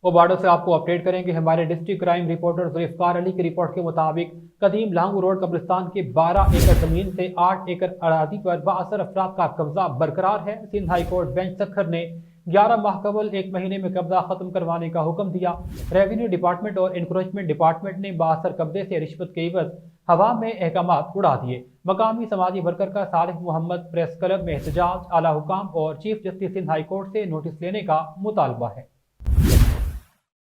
ओबाडो से आपको अपडेट करेंगे। हमारे district crime reporter Zulfiqar Ali की रिपोर्ट के मुताबिक कदीम लांगू रोड कब्रिस्तान के 12 एकड़ जमीन से 8 एकड़ अराजी पर बासर अफराद का कब्जा बरकरार है। Sindh high court bench Sukkur ने 11 माह कबल 1 महीने में कब्जा खत्म करवाने का हुक्म दिया। रेवेन्यू डिपार्टमेंट और इंक्रोचमेंट डिपार्टमेंट ने बासर कब्जे से रिश्वत के एवज हवा में अहकामात उड़ा दिए। मकामी समाजी वर्कर का सालिह मोहम्मद प्रेस क्लब में एहतजाज, आला हुकाम और chief justice Sindh high court से नोटिस लेने का मुतालबा है।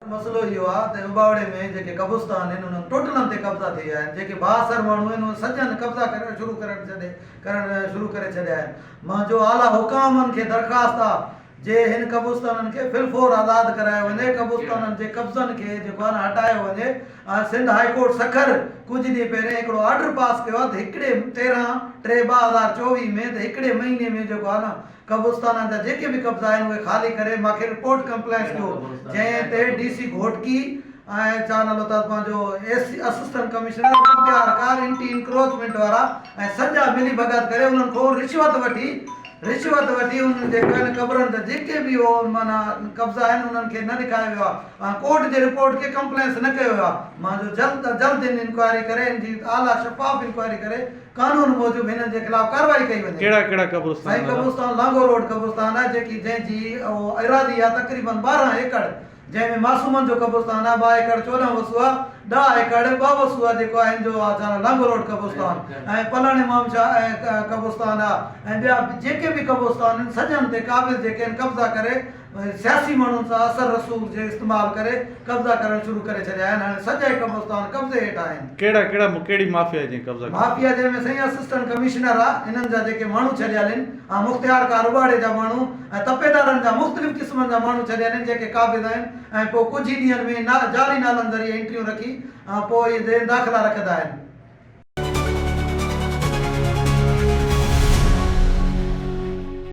मसलो इहो आहे त उबावड़े में जेके कब्रिस्तान आहिनि उन्हनि टोटलनि ते कब्ज़ा थी विया आहिनि। जेके बासर माण्हू आहिनि उहे सजनि कब्ज़ा करणु शुरू करे छॾिया आहिनि। मुंहिंजो आला हुकामनि खे दरख़्वास्त आहे जे हिन कब्रिस्ताननि खे फिलफोर आज़ादु करायो वञे, कब्रिस्ताननि जे कब्ज़नि खे जेको आहे न हटायो वञे। सिंध हाई कोर्ट सखर कुझु ॾींहं पहिरियों हिकिड़ो ऑर्डर पास कयो आहे त हिकिड़े 13/3/2024 में त हिकिड़े महीने में जेको आहे न कब्रिस्तान जा जेके बि कब्ज़ा आहिनि उहे ख़ाली करे मूंखे रिपोर्ट कंप्लेंट कयो, जंहिं ते DC घोटकी ऐं छा नालो अथसि पंहिंजो assistant commissioner Mukhtiar anti encroachment वारा ऐं सॼा मिली भगत करे उन्हनि खां रिश्वत वठी उन्हनि जे कब्रनि जा जेके बि उहो माना कब्ज़ा आहिनि उन्हनि खे न ॾेखारियो वियो आहे। कोर्ट जे रिपोर्ट खे कंप्लेंस न कयो वियो आहे। मुंहिंजो जल्द त जल्द हिन इंक्वायरी करे हिन जी आला शफ़ाफ़ इंक्वायरी करे कानून मूजिबि हिननि जे ख़िलाफ़ कार्रवाई कई वञे। कहिड़ा कब्रिस्तान? कब्रिस्तान लांगो रोड कब्रिस्तान आहे जंहिंजी इरादी आहे तक़रीबन 12 एकड़, जंहिंमें मासूमनि जो कब्रिस्तान आहे 2 एकड़ 14 वसू आहे, 10 एकड़ 2 वसू आहे जेको आहे जो आहे लांगो रोड कब्रिस्तान ऐं पलाण इमाम शाह ऐं कब्रिस्तान आहे ऐं ॿिया जेके बि कब्रिस्तान आहिनि सजनि ते क़ाबिल जेके आहिनि कब्ज़ा करे सियासी माण्हुनि सां असर रसूख़ जे इस्तेमालु करे कब्ज़ा करणु शुरू करे छॾिया आहिनि। हाणे सॼा कब्रिस्तान कब्ज़े हेठि आहिनि। कहिड़ी माफ़िया जी कब्ज़ा? माफ़िया जंहिंमें साईं असिस्टेंट कमिश्नर आहे, इन्हनि जा जेके माण्हू छॾियल आहिनि ऐं मुख्तियार कार उबाड़े जा माण्हू ऐं तपेदारनि जा मुख़्तलिफ़ क़िस्मनि जा माण्हू छॾियल आहिनि जेके क़ाबिल आहिनि ऐं पोइ कुझु ई ॾींहंनि में जारी नालनि ज़रिए एंट्रियूं रखी पोइ इहे दाख़िला रखंदा आहिनि।